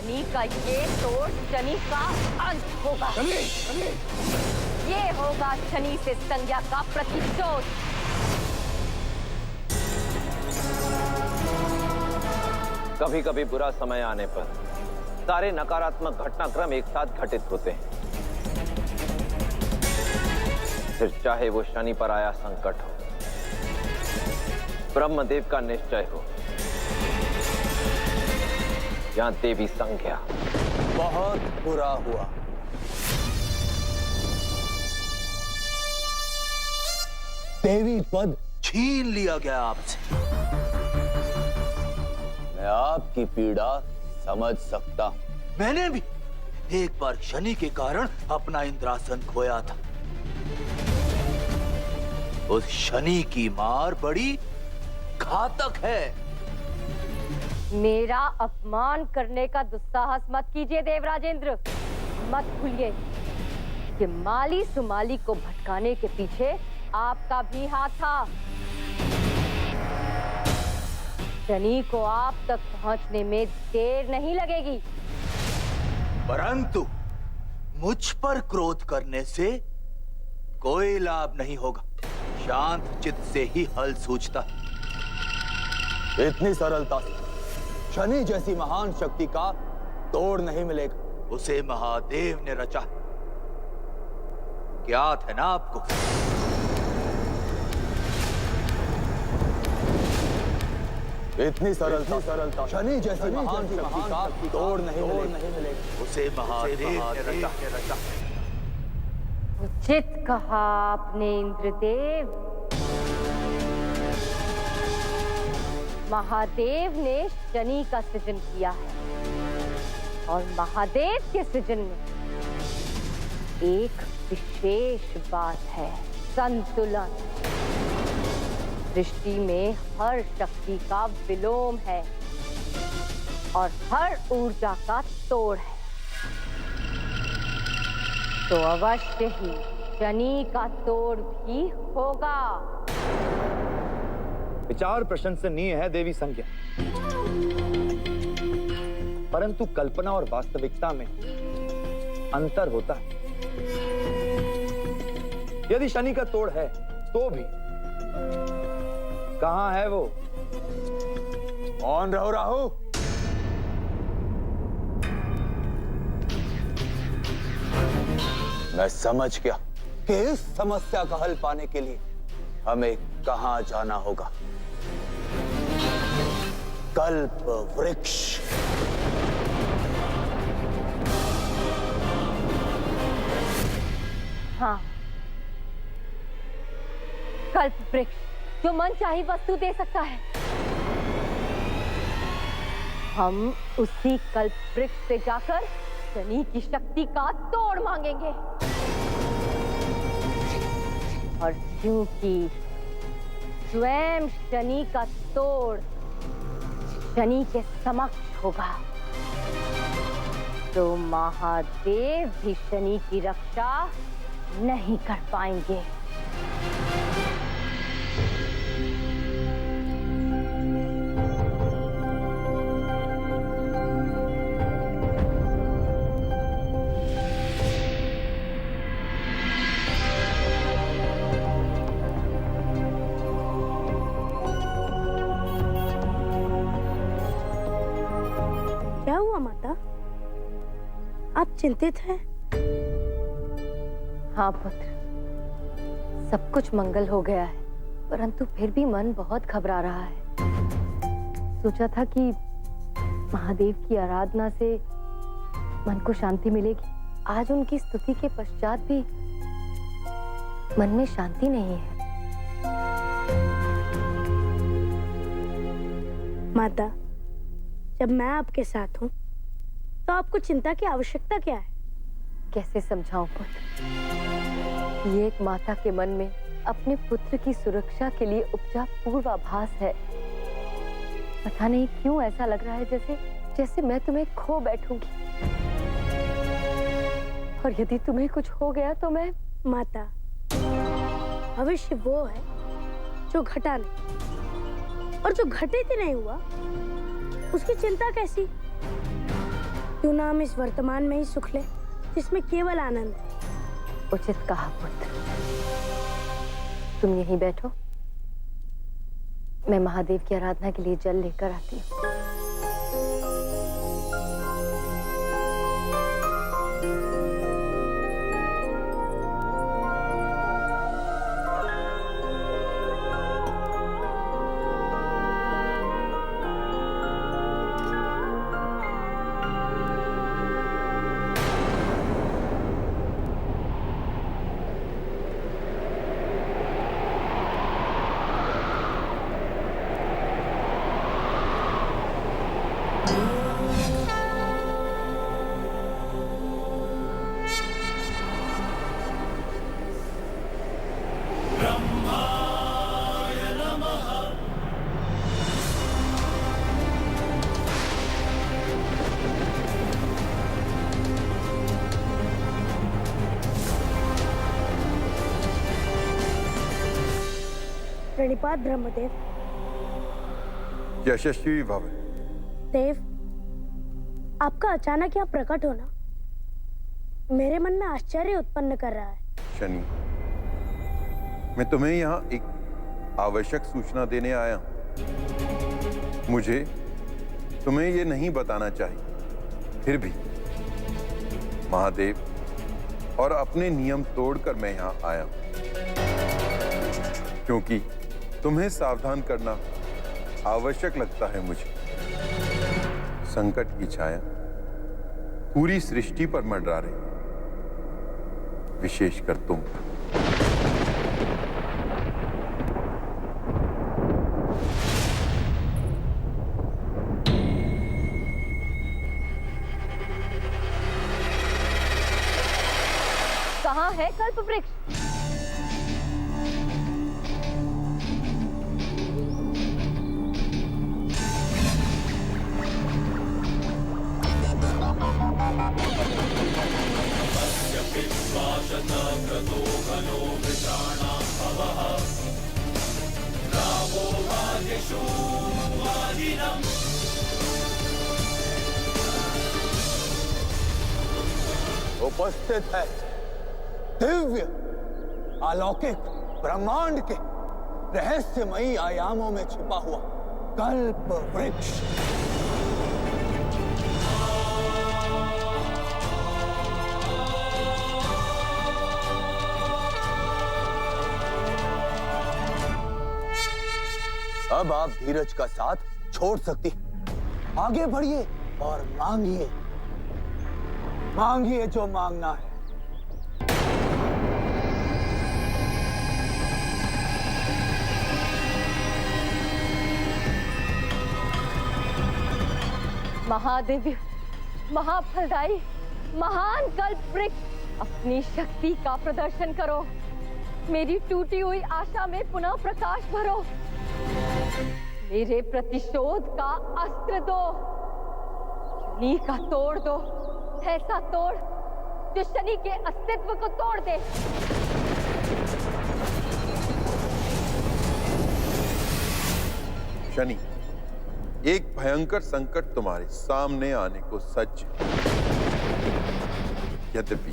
शनि का ये तोड़ शनि का अंत होगा। ये होगा शनि से संज्ञा का प्रतिशोध। कभी कभी बुरा समय आने पर सारे नकारात्मक घटनाक्रम एक साथ घटित होते हैं, फिर चाहे वो शनि पर आया संकट हो, ब्रह्मदेव का निश्चय हो या देवी संज्ञा। बहुत बुरा हुआ। देवी पद छीन लिया गया आपसे। मैं आपकी पीड़ा समझ सकता हूं। मैंने भी एक बार शनि के कारण अपना इंद्रासन खोया था। उस शनि की मार बड़ी घातक है। मेरा अपमान करने का दुस्साहस मत कीजिए देवराजेंद्र। मत भूलिए कि माली सुमाली को भटकाने के पीछे आपका भी हाथ था। शनि को आप तक पहुंचने में देर नहीं लगेगी। परंतु मुझ पर क्रोध करने से कोई लाभ नहीं होगा। शांत चित्त से ही हल सूझता है। इतनी सरलता से शनि जैसी महान शक्ति का तोड़ नहीं मिलेगा। उसे महादेव ने रचा। ज्ञात है ना आपको? इतनी सरलता शनि जैसी महान शक्ति का तोड़ नहीं मिलेगा। उसे महादेव ने रचा। उचित कहा आपने इंद्रदेव। महादेव ने शनि का सृजन किया है और महादेव के सृजन में एक विशेष बात है, संतुलन। सृष्टि में हर शक्ति का विलोम है और हर ऊर्जा का तोड़ है, तो अवश्य ही शनि का तोड़ भी होगा। विचार प्रशंसनीय है देवी संज्ञा, परंतु कल्पना और वास्तविकता में अंतर होता है। यदि शनि का तोड़ है तो भी कहां है वो? कौन रहो राहु? मैं समझ गया कि इस समस्या का हल पाने के लिए हमें कहां जाना होगा। कल्प वृक्ष। हाँ, कल्प वृक्ष जो मन चाही वस्तु दे सकता है। हम उसी कल्प वृक्ष से जाकर शनि की शक्ति का तोड़ मांगेंगे, और क्योंकि स्वयं शनि का तोड़ शनि के समक्ष होगा, तो महादेव भी शनि की रक्षा नहीं कर पाएंगे। क्या हुआ माता? आप चिंतित हैं? हाँ पुत्र, सब कुछ मंगल हो गया है, परंतु फिर भी मन बहुत घबरा रहा है। सोचा था कि महादेव की आराधना से मन को शांति मिलेगी। आज उनकी स्तुति के पश्चात भी मन में शांति नहीं है। माता, जब मैं आपके साथ हूँ तो आपको चिंता की आवश्यकता क्या है? कैसे समझाऊं पुत्र? ये एक माता के मन में अपने पुत्र की सुरक्षा के लिए उपजा पूर्वाभास है। पता नहीं क्यों ऐसा लग रहा है जैसे मैं तुम्हें खो बैठूंगी, और यदि तुम्हें कुछ हो गया तो मैं। माता, भविष्य वो है जो घटा नहीं, और जो घटित ही नहीं हुआ उसकी चिंता कैसी? क्यों ना हम इस वर्तमान में ही सुख ले जिसमें केवल आनंद है। उचित कहा पुत्र। तुम यहीं बैठो, मैं महादेव की आराधना के लिए जल लेकर आती हूँ। प्रणिपात ब्रह्मदेव। यशस्वी भव। देव, आपका अचानक यहाँ प्रकट होना मेरे मन में आश्चर्य उत्पन्न कर रहा है। शनि, मैं तुम्हें यहाँ एक आवश्यक सूचना देने आया हूं। मुझे तुम्हें ये नहीं बताना चाहिए, फिर भी महादेव और अपने नियम तोड़कर मैं यहाँ आया हूं, क्योंकि तुम्हें सावधान करना आवश्यक लगता है मुझे। संकट की छाया पूरी सृष्टि पर मंडरा रही, विशेषकर तुम पर। कहाँ है कल्प वृक्ष? उपस्थित है दिव्य अलौकिक ब्रह्मांड के रहस्यमयी आयामों में छिपा हुआ कल्प वृक्ष। अब आप धीरज का साथ छोड़ सकती हैं। आगे बढ़िए और मांगिए, मांगिए जो मांगना है। महादिव्य, महाफलदायी, महान कल्प वृक्ष, अपनी शक्ति का प्रदर्शन करो। मेरी टूटी हुई आशा में पुनः प्रकाश भरो। मेरे प्रतिशोध का अस्त्र दो। शनि का तोड़ दो, ऐसा तोड़ जो शनि के अस्तित्व को तोड़ दे। शनि, एक भयंकर संकट तुम्हारे सामने आने को सज्ज है। यद्यपि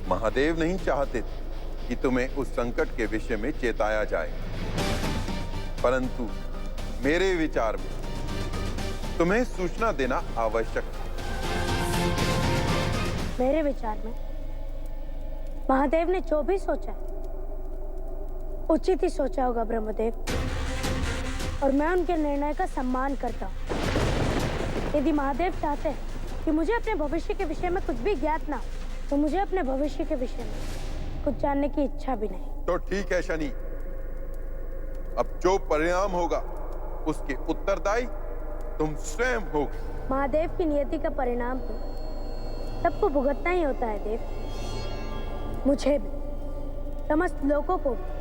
महादेव नहीं चाहते थे कि तुम्हें उस संकट के विषय में चेताया जाए, परंतु मेरे विचार में तुम्हें सूचना देना आवश्यक है। मेरे विचार में महादेव ने जो भी सोचा है उचित ही सोचा होगा ब्रह्मदेव, और मैं उनके निर्णय का सम्मान करता हूँ। यदि महादेव चाहते हैं कि मुझे अपने भविष्य के विषय में कुछ भी ज्ञात ना हो, तो मुझे अपने भविष्य के विषय में कुछ जानने की इच्छा भी नहीं। तो ठीक है शनि, अब जो परिणाम होगा उसके उत्तरदायी तुम स्वयं होगे। महादेव की नियति का परिणाम तो सबको भुगतना ही होता है देव, मुझे भी, समस्त लोगों को भी,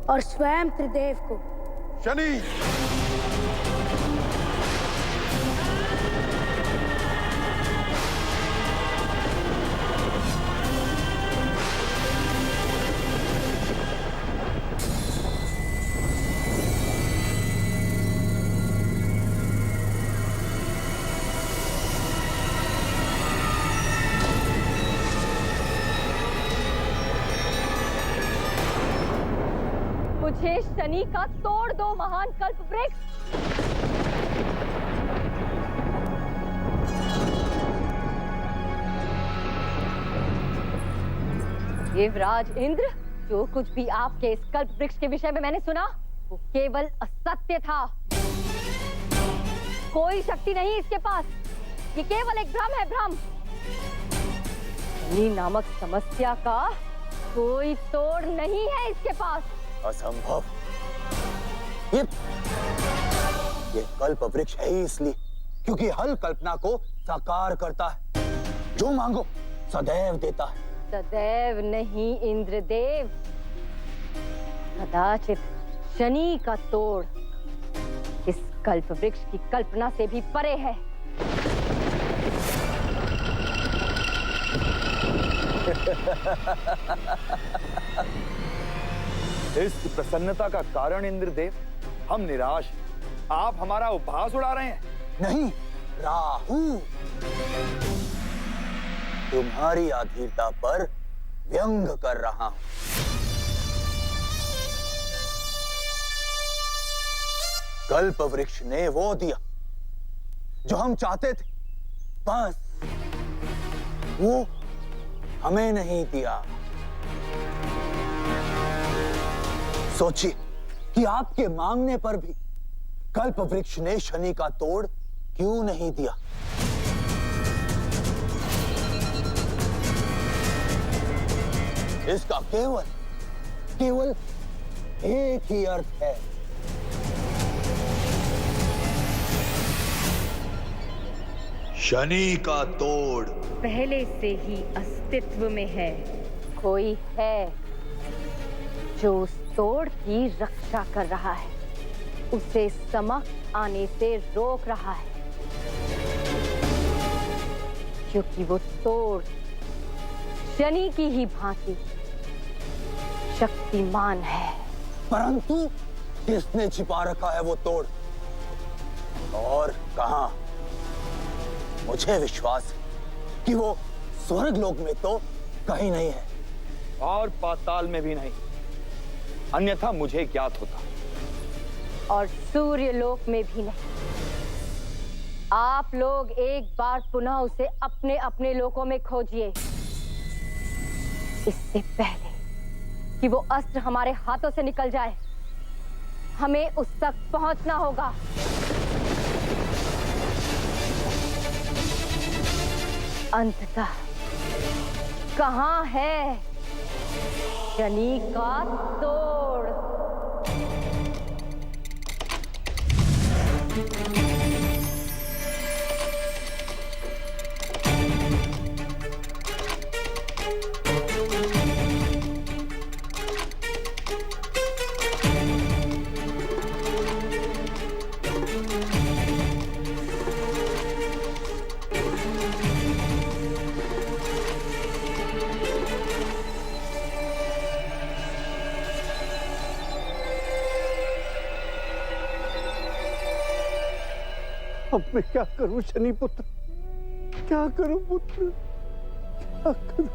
और स्वयं त्रिदेव को। शनि, मुझे शनि का तोड़ दो महान कल्प वृक्ष। देवराज इंद्र, जो कुछ भी आपके इस कल्प वृक्ष के विषय में मैंने सुना वो केवल असत्य था। कोई शक्ति नहीं इसके पास, ये केवल एक भ्रम है, भ्रम। शनि नामक समस्या का कोई तोड़ नहीं है इसके पास। असंभव। ये कल्प वृक्ष है ही इसलिए क्योंकि हल कल्पना को साकार करता है, जो मांगो सदैव देता है। सदैव नहीं इंद्रदेव, कदाचित शनि का तोड़ इस कल्प वृक्ष की कल्पना से भी परे है। इस प्रसन्नता का कारण इंद्रदेव, हम निराश हैं। आप हमारा उपहास उड़ा रहे हैं। नहीं राहु, तुम्हारी अधीरता पर व्यंग कर रहा हूं। कल्प वृक्ष ने वो दिया जो हम चाहते थे, बस वो हमें नहीं दिया। सोचिए कि आपके मांगने पर भी कल्प वृक्ष ने शनि का तोड़ क्यों नहीं दिया। इसका केवल एक ही अर्थ है। शनि का तोड़ पहले से ही अस्तित्व में है। कोई है जो उस तोड़ की रक्षा कर रहा है, उसे समक्ष आने से रोक रहा है, क्योंकि वो तोड़ शनि की ही भांति शक्तिमान है। परंतु किसने छिपा रखा है वो तोड़, और कहां? मुझे विश्वास है कि वो स्वर्ग लोक में तो कहीं नहीं है, और पाताल में भी नहीं, अन्यथा मुझे ज्ञात होता। और सूर्य लोक में भी नहीं। आप लोग एक बार पुनः उसे अपने अपने लोकों में खोजिए, इससे पहले कि वो अस्त्र हमारे हाथों से निकल जाए। हमें उस तक पहुंचना होगा। अंततः कहां है शनि का तोड़? अब मैं क्या करूं शनि पुत्र, क्या करूं पुत्र, क्या करूं?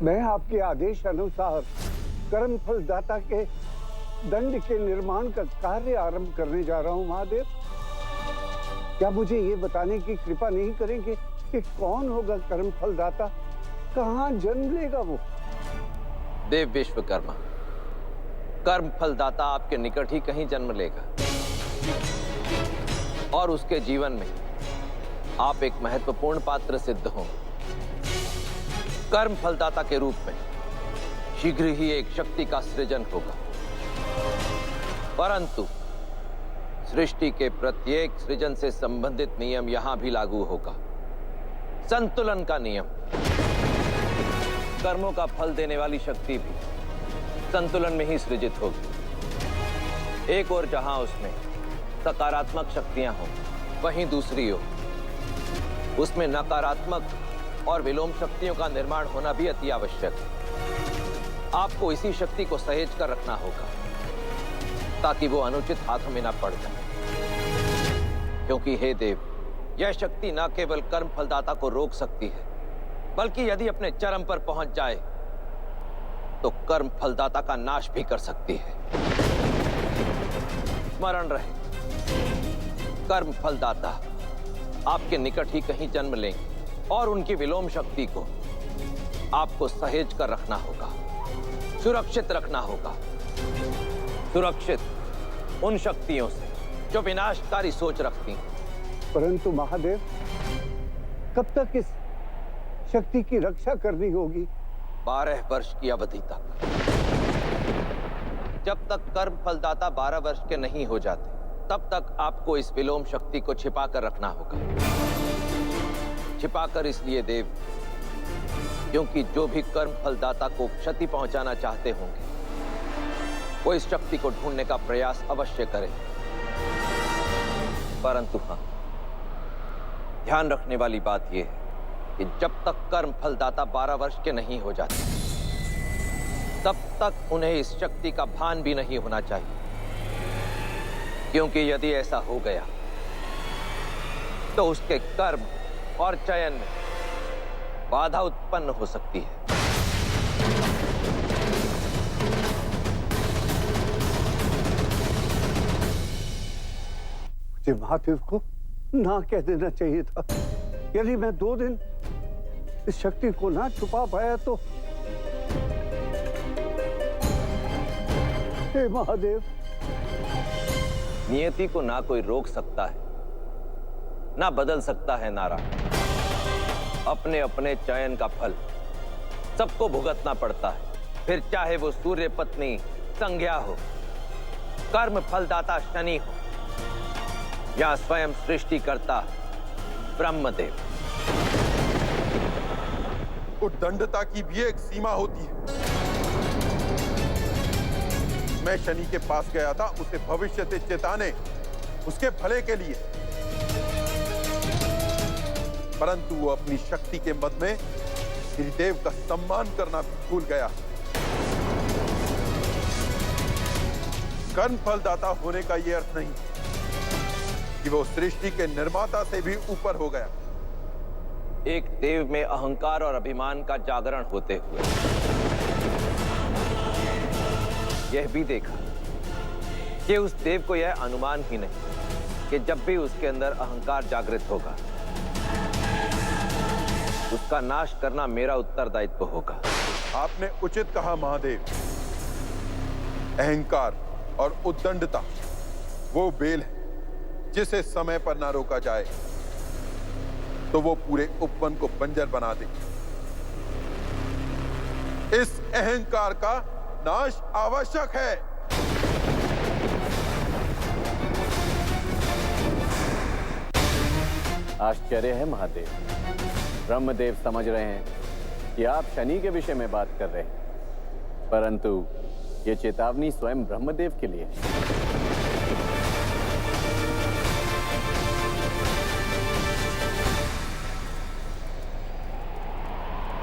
मैं आपके आदेश अनुसार कर्मफल दाता के दंड के निर्माण का कार्य आरंभ करने जा रहा हूं महादेव। क्या मुझे ये बताने की कृपा नहीं करेंगे कि कौन होगा कर्मफल दाता, कहां जन्म लेगा वो? देव विश्वकर्मा, कर्मफल दाता आपके निकट ही कहीं जन्म लेगा, और उसके जीवन में आप एक महत्वपूर्ण पात्र सिद्ध होंगे। कर्मफल दाता के रूप में शीघ्र ही एक शक्ति का सृजन होगा, परंतु सृष्टि के प्रत्येक सृजन से संबंधित नियम यहां भी लागू होगा। संतुलन का नियम। कर्मों का फल देने वाली शक्ति भी संतुलन में ही सृजित होगी। एक ओर जहां उसमें सकारात्मक शक्तियां हों, वहीं दूसरी ओर उसमें नकारात्मक और विलोम शक्तियों का निर्माण होना भी अति आवश्यक है। आपको इसी शक्ति को सहेज कर रखना होगा, ताकि वो अनुचित हाथों में ना पड़ जाए। क्योंकि हे देव, यह शक्ति न केवल कर्म फलदाता को रोक सकती है, बल्कि यदि अपने चरम पर पहुंच जाए तो कर्म फलदाता का नाश भी कर सकती है। स्मरण रहे, कर्म फलदाता आपके निकट ही कहीं जन्म लेंगे और उनकी विलोम शक्ति को आपको सहेज कर रखना होगा, सुरक्षित रखना होगा। सुरक्षित उन शक्तियों से जो विनाशकारी सोच रखती हैं। परंतु महादेव, कब तक इस शक्ति की रक्षा करनी होगी? 12 वर्ष की अवधि तक। जब तक कर्म फलदाता 12 वर्ष के नहीं हो जाते, तब तक आपको इस विलोम शक्ति को छिपा कर रखना होगा। छिपाकर इसलिए देव, क्योंकि जो भी कर्म फलदाता को क्षति पहुंचाना चाहते होंगे, वो इस शक्ति को ढूंढने का प्रयास अवश्य करें। परंतु हां, ध्यान रखने वाली बात यह है कि जब तक कर्म फलदाता 12 वर्ष के नहीं हो जाते, तब तक उन्हें इस शक्ति का भान भी नहीं होना चाहिए। क्योंकि यदि ऐसा हो गया तो उसके कर्म और चयन में बाधा उत्पन्न हो सकती है। मुझे महादेव को ना कह देना चाहिए था। यदि मैं 2 दिन इस शक्ति को ना छुपा पाया तो हे महादेव। नियति को ना कोई रोक सकता है, ना बदल सकता है नारायण। अपने अपने चयन का फल सबको भुगतना पड़ता है, फिर चाहे वो सूर्य पत्नी संज्ञा हो, कर्म फलदाता शनि हो, या स्वयं सृष्टिकर्ता ब्रह्मदेव। उद्दंडता की भी एक सीमा होती है। मैं शनि के पास गया था उसे भविष्य से चेताने, उसके भले के लिए, परंतु वो अपनी शक्ति के मद में श्रीदेव का सम्मान करना भी भूल गया। कर्म फलदाता होने का यह अर्थ नहीं कि वो सृष्टि के निर्माता से भी ऊपर हो गया। एक देव में अहंकार और अभिमान का जागरण होते हुए यह भी देखा कि उस देव को यह अनुमान ही नहीं कि जब भी उसके अंदर अहंकार जागृत होगा, उसका नाश करना मेरा उत्तरदायित्व होगा। आपने उचित कहा महादेव। अहंकार और उद्दंडता वो बेल है जिसे समय पर ना रोका जाए तो वो पूरे उपवन को बंजर बना दे। इस अहंकार का नाश आवश्यक है। आश्चर्य है महादेव, ब्रह्मदेव समझ रहे हैं कि आप शनि के विषय में बात कर रहे हैं, परंतु ये चेतावनी स्वयं ब्रह्मदेव के लिए है।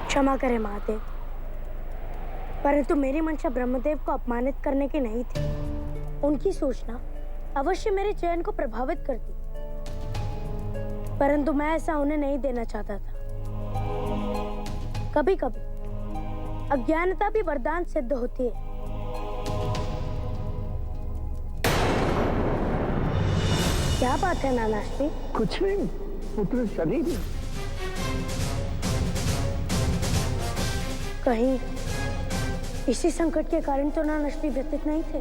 क्षमा करें महादेव, परंतु मेरी मंशा ब्रह्मदेव को अपमानित करने की नहीं थी। उनकी सूचना अवश्य मेरे चयन को प्रभावित करती, परंतु मैं ऐसा उन्हें नहीं देना चाहता था। कभी कभी अज्ञानता भी वरदान सिद्ध होती है। क्या बात है नानाश्री? कुछ नहीं पुत्र शनि। कहीं इसी संकट के कारण तो नानाश्री व्यतीत नहीं थे।